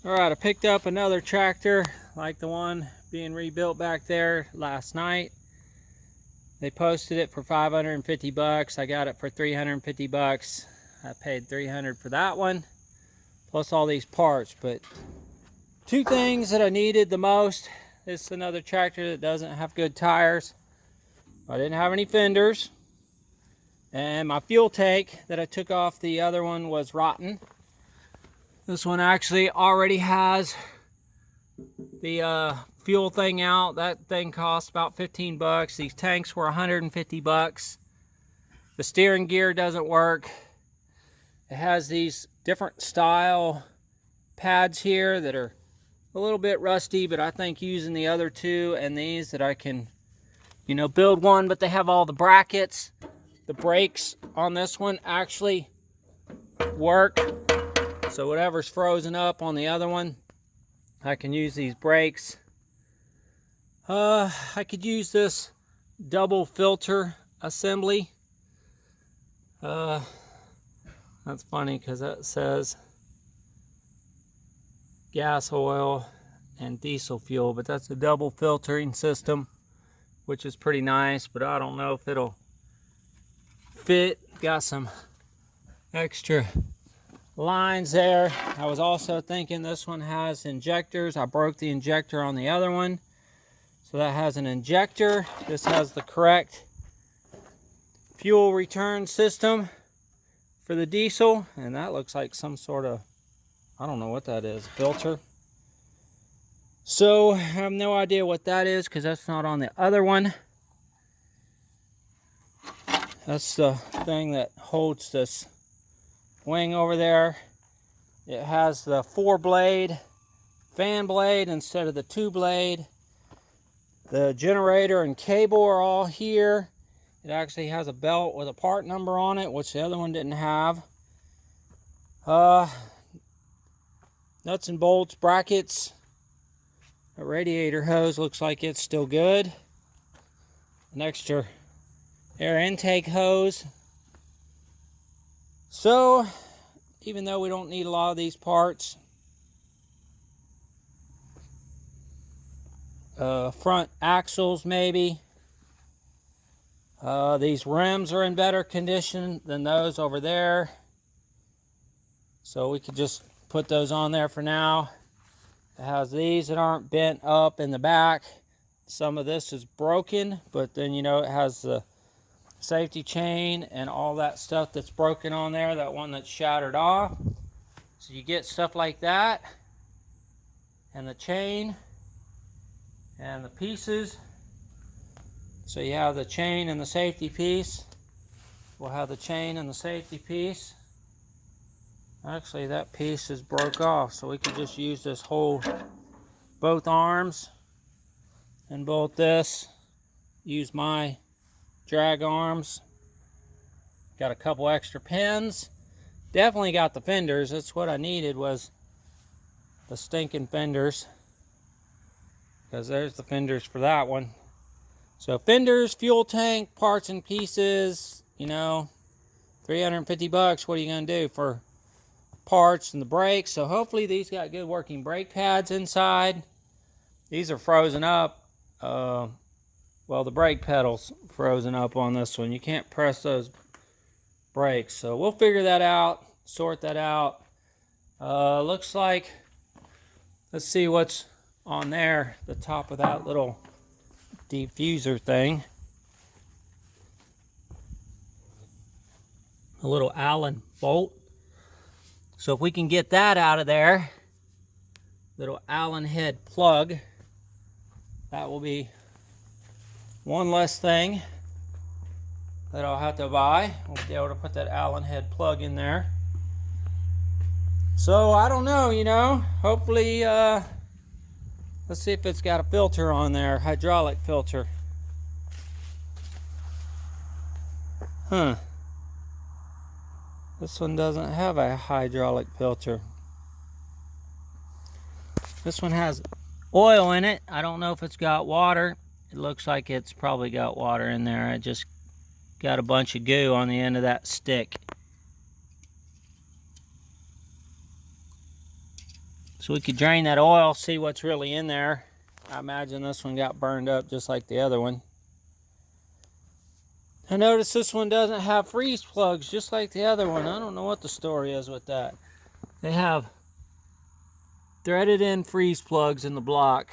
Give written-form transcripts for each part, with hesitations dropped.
Alright, I picked up another tractor like the one being rebuilt back there last night. They posted it for 550 bucks. I got it for 350 bucks. I paid 300 for that one, plus all these parts. But two things that I needed the most. This is another tractor that doesn't have good tires. I didn't have any fenders. And my fuel tank that I took off the other one was rotten. This one actually already has the fuel thing out. That thing cost about 15 bucks. These tanks were 150 bucks. The steering gear doesn't work. It has these different style pads here that are a little bit rusty, but I think using the other two and these that I can, build one, but they have all the brackets. The brakes on this one actually work. So whatever's frozen up on the other one, I can use these brakes. I could use this double filter assembly. That's funny because that says gas oil and diesel fuel, but that's a double filtering system, which is pretty nice, but I don't know if it'll fit. Got some extra lines there. I was also thinking this one has injectors. I broke the injector on the other one, so that has an injector. This has the correct fuel return system for the diesel, and that looks like some sort of, I don't know what that is, filter. So I have no idea what that is because that's not on the other one. That's the thing that holds this wing over there. It has the 4-blade fan blade instead of the 2-blade. The generator and cable are all here. It actually has a belt with a part number on it, which the other one didn't have. Nuts and bolts, brackets. A radiator hose looks like it's still good. An extra air intake hose. So, even though we don't need a lot of these parts, front axles maybe. These rims are in better condition than those over there. So we could just put those on there for now. It has these that aren't bent up in the back. Some of this is broken, but then it has the safety chain and all that stuff that's broken on there, that one that's shattered off. So you get stuff like that, and the chain and the pieces. So you have the chain and the safety piece. We'll have the chain and the safety piece. Actually, that piece is broke off, so we could just use this whole, both arms, and bolt this. Use my drag arms. Got a couple extra pins. Definitely got the fenders. That's what I needed, was the stinking fenders, because there's the fenders for that one. So fenders, fuel tank, parts and pieces, 350 bucks. What are you going to do for parts and the brakes? So hopefully these got good working brake pads inside. These are frozen up. Well, the brake pedal's frozen up on this one. You can't press those brakes. So we'll figure that out, sort that out. Looks like, let's see what's on there, the top of that little diffuser thing. A little Allen bolt. So if we can get that out of there, little Allen head plug, that will be one less thing that I'll have to buy. We'll be able to put that Allen head plug in there. So I don't know, hopefully, let's see if it's got a filter on there, hydraulic filter. This one doesn't have a hydraulic filter. This one has oil in it. I don't know if it's got water. It looks like it's probably got water in there. I just got a bunch of goo on the end of that stick. so we could drain that oil, see what's really in there. I imagine this one got burned up just like the other one. I noticed this one doesn't have freeze plugs just like the other one. I don't know what the story is with that. They have threaded in freeze plugs in the block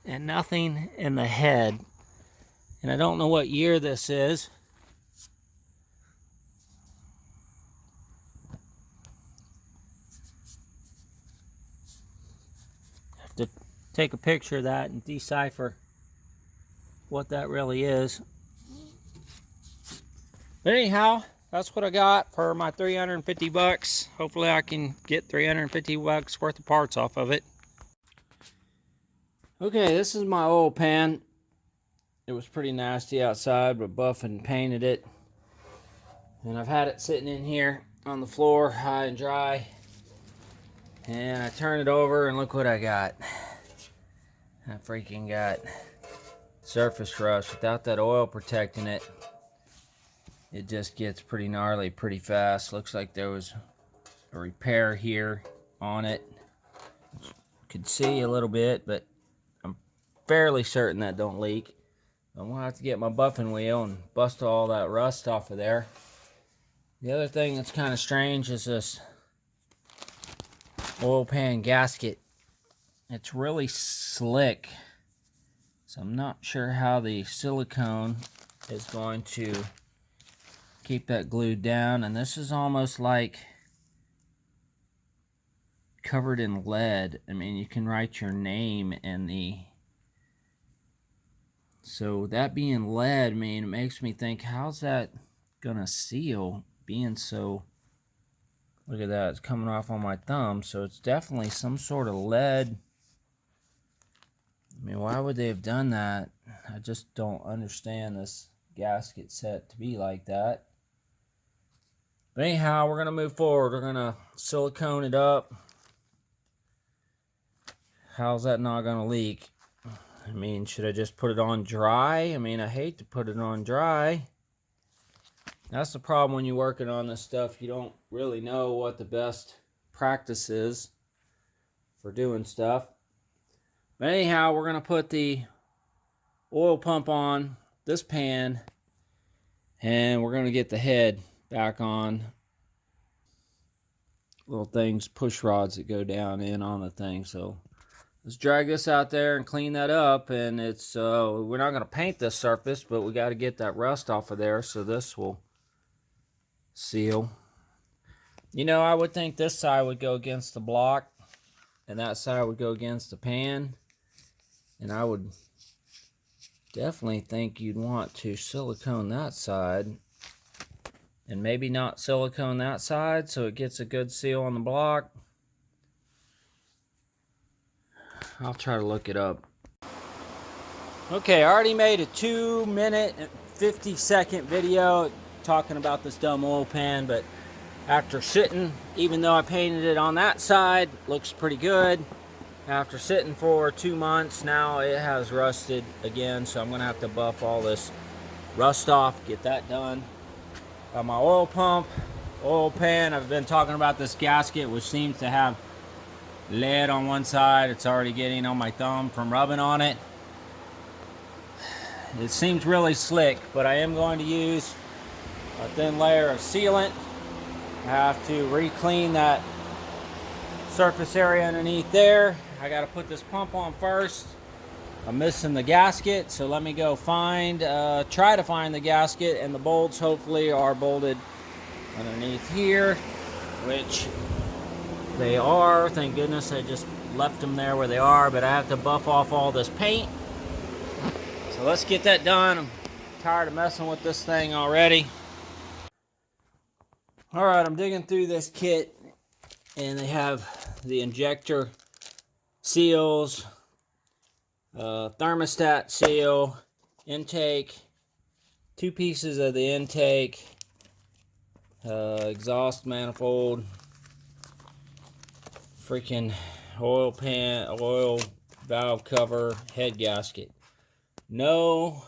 and nothing in the head. And I don't know what year this is. Have to take a picture of that and decipher what that really is. But anyhow, that's what I got for my 350 bucks. Hopefully I can get 350 bucks worth of parts off of it. Okay, this is my oil pan. It was pretty nasty outside, but Buffin painted it. And I've had it sitting in here on the floor, high and dry. And I turn it over and look what I got. I freaking got surface rust. Without that oil protecting it, it just gets pretty gnarly pretty fast. Looks like there was a repair here on it. Could see a little bit, but I'm fairly certain that don't leak. I'm gonna have to get my buffing wheel and bust all that rust off of there. The other thing that's kind of strange is this oil pan gasket. It's really slick, so I'm not sure how the silicone is going to keep that glued down. And this is almost like covered in lead. I mean, you can write your name in the... So that being lead, I mean, it makes me think, how's that gonna seal being so... Look at that, it's coming off on my thumb, so it's definitely some sort of lead. I mean, why would they have done that? I just don't understand this gasket set to be like that. But anyhow, we're going to move forward. We're going to silicone it up. How's that not going to leak? I mean, should I just put it on dry? I mean, I hate to put it on dry. That's the problem when you're working on this stuff. You don't really know what the best practice is for doing stuff. But anyhow, we're going to put the oil pump on this pan, and we're going to get the head back on. Little things, push rods that go down in on the thing. So let's drag this out there and clean that up. And it's we're not going to paint this surface, but we got to get that rust off of there, so this will seal. You know, I would think this side would go against the block and that side would go against the pan. And I would definitely think you'd want to silicone that side and maybe not silicone that side so it gets a good seal on the block. I'll try to look it up. Okay, I already made a 2-minute and 50-second video talking about this dumb oil pan, but after sitting, even though I painted it on that side, looks pretty good. After sitting for 2 months, now it has rusted again, so I'm gonna have to buff all this rust off, get that done. My oil pump, oil pan, I've been talking about this gasket, which seems to have lead on one side. It's already getting on my thumb from rubbing on it. It seems really slick, but I am going to use a thin layer of sealant. I have to re-clean that surface area underneath there. I got to put this pump on first. I'm missing the gasket, so let me go try to find the gasket, and the bolts hopefully are bolted underneath here, which they are. Thank goodness I just left them there where they are, but I have to buff off all this paint. So let's get that done. I'm tired of messing with this thing already. All right, I'm digging through this kit, and they have the injector seals, thermostat seal, intake, 2 pieces of the intake, exhaust manifold, freaking oil pan, oil valve cover, head gasket. No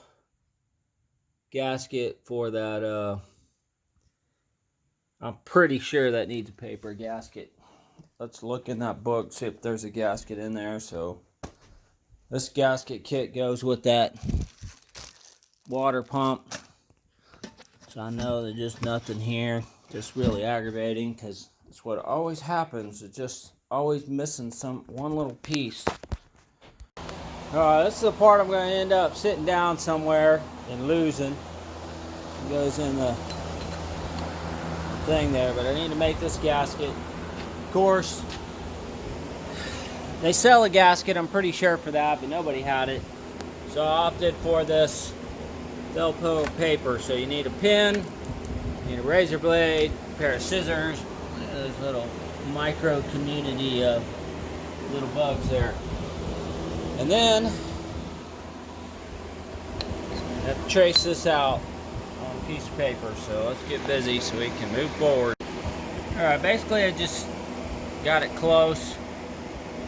gasket for that. I'm pretty sure that needs a paper gasket. let's look in that book, see if there's a gasket in there. So this gasket kit goes with that water pump. So I know there's just nothing here. Just really aggravating because it's what always happens. It's just always missing one little piece. Alright, this is the part I'm going to end up sitting down somewhere and losing. It goes in the thing there, but I need to make this gasket. Of course, they sell a gasket, I'm pretty sure, for that, but nobody had it. So I opted for this Delpo paper. So you need a pin, you need a razor blade, a pair of scissors. Look at those little micro community little bugs there. And then I have to trace this out on a piece of paper. So let's get busy so we can move forward. Alright, basically I just got it close,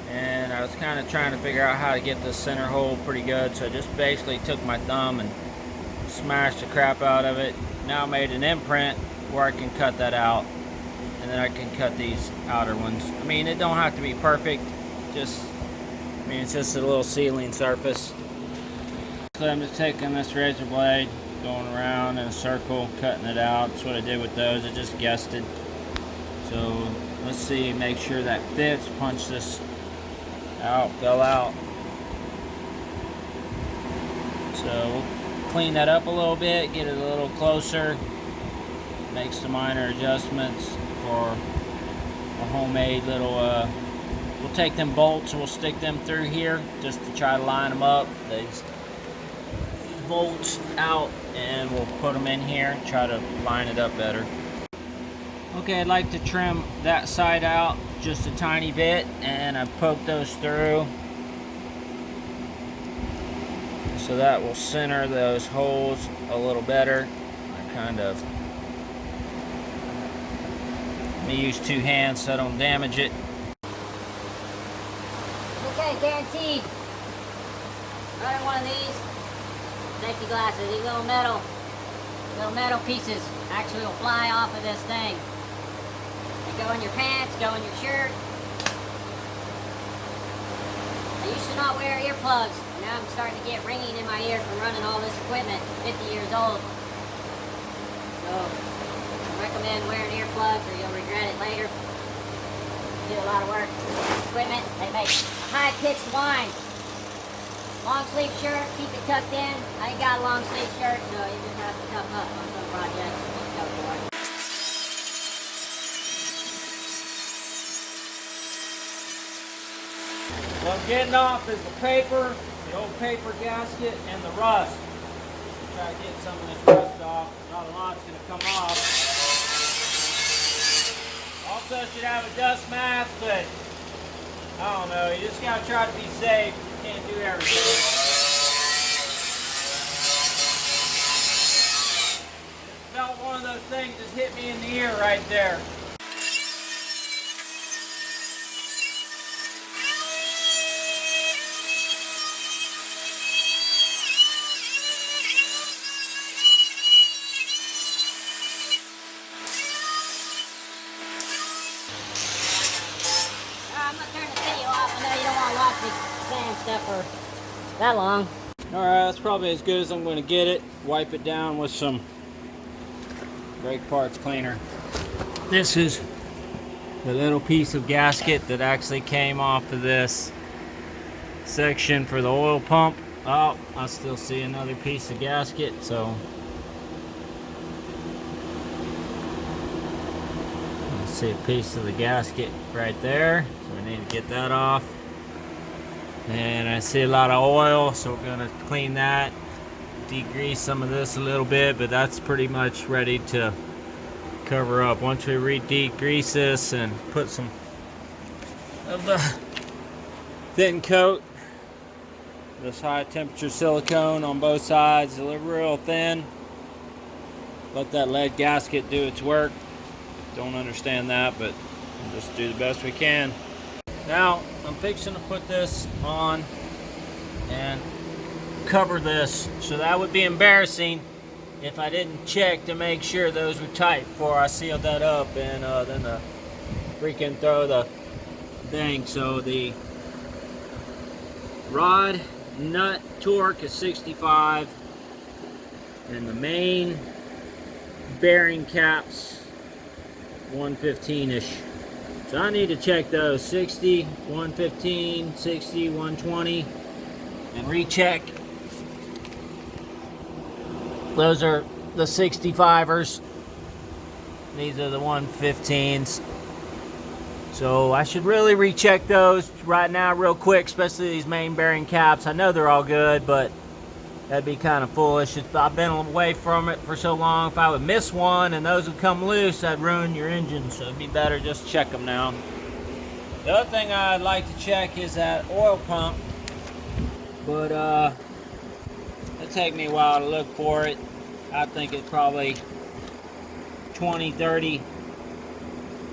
and I was kind of trying to figure out how to get this center hole pretty good. So I just basically took my thumb and smashed the crap out of it. Now I made an imprint where I can cut that out, and then I can cut these outer ones. I mean, it don't have to be perfect, it's just a little sealing surface. So I'm just taking this razor blade, going around in a circle, cutting it out. That's what I did with those. I just guessed it. So let's see, make sure that fits. Punch this out, fell out. So we'll clean that up a little bit, get it a little closer, make some minor adjustments for a homemade little we'll take them bolts and we'll stick them through here just to try to line them up, these bolts out, and we'll put them in here and try to line it up better. Okay, I'd like to trim that side out just a tiny bit, and I poked those through so that will center those holes a little better. Let me use two hands so I don't damage it. Okay, guaranteed. Running one of these safety glasses, these little metal pieces actually will fly off of this thing. They go in your pants, go in your shirt. I used to not wear earplugs. Now I'm starting to get ringing in my ear from running all this equipment, 50 years old. So I recommend wearing earplugs or you'll regret it later. Do a lot of work. Equipment, they make a high-pitched whine. Long sleeve shirt, keep it tucked in. I ain't got a long sleeve shirt, so you just have to tough up on some projects. Go for it. What I'm getting off is the paper, the old paper gasket, and the rust. Try to get some of this rust off. Not a lot's going to come off. Also should have a dust mask, but I don't know. You just got to try to be safe. You can't do everything. It's about one of those things just hit me in the ear right there. I'm not turning the video off. I know you don't want to watch me sand stuff for that long. Alright, that's probably as good as I'm going to get it. Wipe it down with some brake parts cleaner. This is the little piece of gasket that actually came off of this section for the oil pump. Oh, I still see another piece of gasket, so I see a piece of the gasket right there. So we need to get that off. And I see a lot of oil, so we're gonna clean that, degrease some of this a little bit, but that's pretty much ready to cover up. Once we re-degrease this and put some of the thin coat, this high temperature silicone on both sides, real thin, let that lead gasket do its work. Don't understand that, but we'll just do the best we can. Now I'm fixing to put this on and cover this, so that would be embarrassing if I didn't check to make sure those were tight before I sealed that up, and then freaking throw the thing. So the rod nut torque is 65, and the main bearing caps 115-ish. So I need to check those 60, 115, 60, 120, and recheck. Those are the 65ers. These are the 115s. So I should really recheck those right now real quick, especially these main bearing caps. I know they're all good, but that'd be kind of foolish. I've been away from it for so long. If I would miss one and those would come loose, that'd ruin your engine. So it'd be better just check them now. The other thing I'd like to check is that oil pump, but it'll take me a while to look for it. I think it's probably 20, 30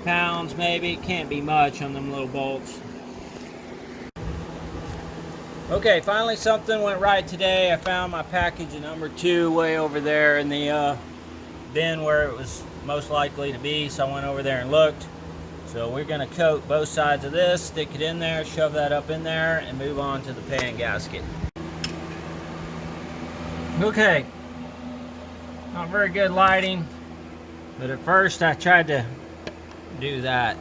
pounds maybe. It can't be much on them little bolts. Okay, finally something went right today. I found my package of number 2 way over there in the bin where it was most likely to be, so I went over there and looked. So we're going to coat both sides of this, stick it in there, shove that up in there, and move on to the pan gasket. Okay, not very good lighting, but at first I tried to do that.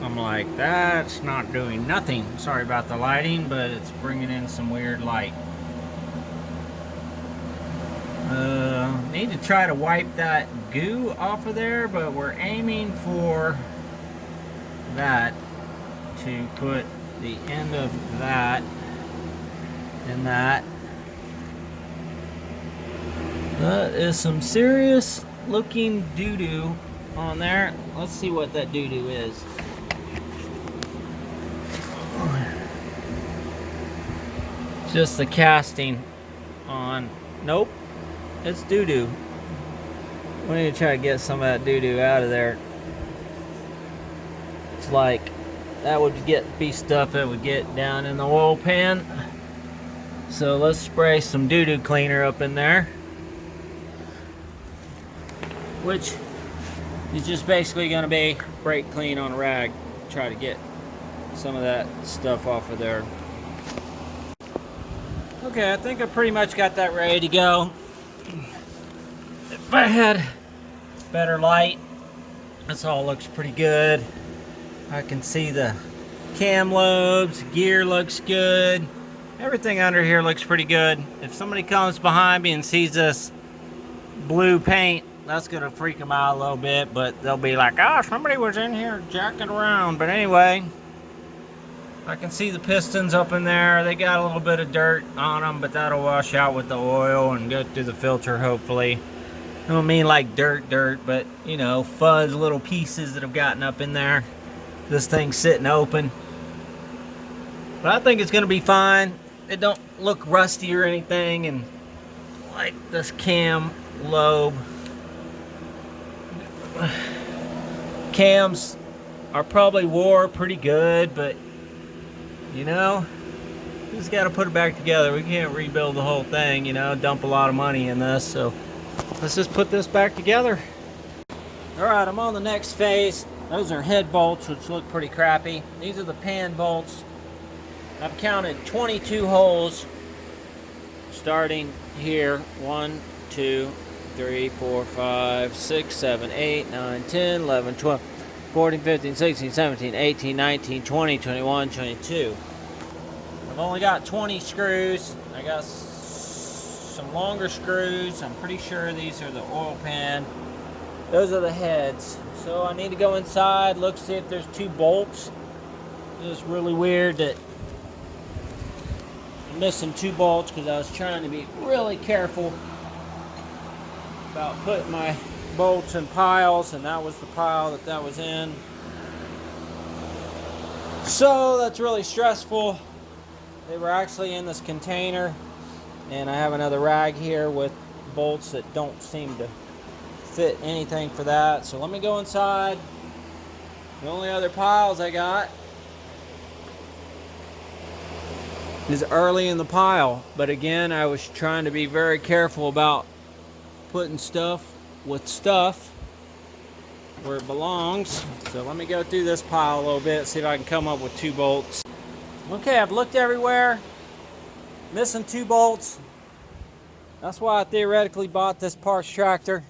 I'm like, that's not doing nothing. Sorry about the lighting, but it's bringing in some weird light. Need to try to wipe that goo off of there, but we're aiming for that, to put the end of that in that. That is some serious looking doo-doo on there. Let's see what that doo-doo is. Just the casting on. Nope, it's doo-doo. We need to try to get some of that doo-doo out of there. It's like that would be stuff that would get down in the oil pan. So let's spray some doo-doo cleaner up in there, which is just basically going to be brake clean on a rag. Try to get some of that stuff off of there. Okay, I think I pretty much got that ready to go. If I had better light, this all looks pretty good. I can see the cam lobes, gear looks good. Everything under here looks pretty good. If somebody comes behind me and sees this blue paint, that's gonna freak them out a little bit, but they'll be like, oh, somebody was in here jacking around. But anyway, I can see the pistons up in there. They got a little bit of dirt on them, but that'll wash out with the oil and go through the filter, hopefully. I don't mean like dirt, but you know, fuzz little pieces that have gotten up in there. This thing's sitting open, but I think it's gonna be fine. It don't look rusty or anything, and like this cam lobe. Cams are probably wore pretty good, but you know, we just got to put it back together. We can't rebuild the whole thing, you know, dump a lot of money in this. So let's just put this back together. All right, I'm on the next phase. Those are head bolts, which look pretty crappy. These are the pan bolts. I've counted 22 holes starting here. 1, 2, 3, 4, 5, 6, 7, 8, 9, 10, 11, 12, 14, 15, 16, 17, 18, 19, 20, 21, 22. I've only got 20 screws. I got some longer screws. I'm pretty sure these are the oil pan. Those are the heads. So I need to go inside, look, see if there's 2 bolts. It's really weird that I'm missing 2 bolts because I was trying to be really careful about putting my bolts in piles, and that was the pile that was in. So that's really stressful. They were actually in this container, and I have another rag here with bolts that don't seem to fit anything for that. So let me go inside. The only other piles I got is early in the pile, but again, I was trying to be very careful about putting stuff with stuff. where it belongs. So let me go through this pile a little bit, see if I can come up with 2 bolts. Okay, I've looked everywhere, missing 2 bolts. That's why I theoretically bought this parts tractor.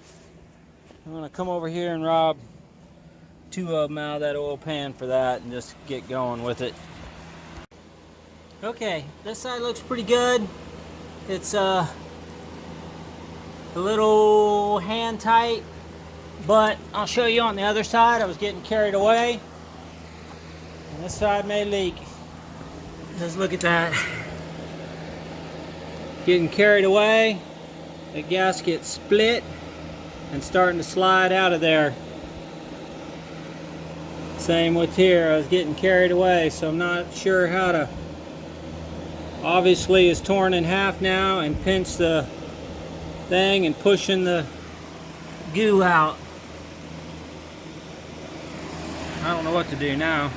I'm gonna come over here and rob 2 of them out of that oil pan for that and just get going with it. Okay, this side looks pretty good. It's a little hand tight, but I'll show you on the other side. I was getting carried away, and this side may leak. Just look at that. Getting carried away, the gasket split and starting to slide out of there. Same with here, I was getting carried away, so I'm not sure how to. Obviously it's torn in half now and pinched the thing and pushing the goo out. I don't know what to do now.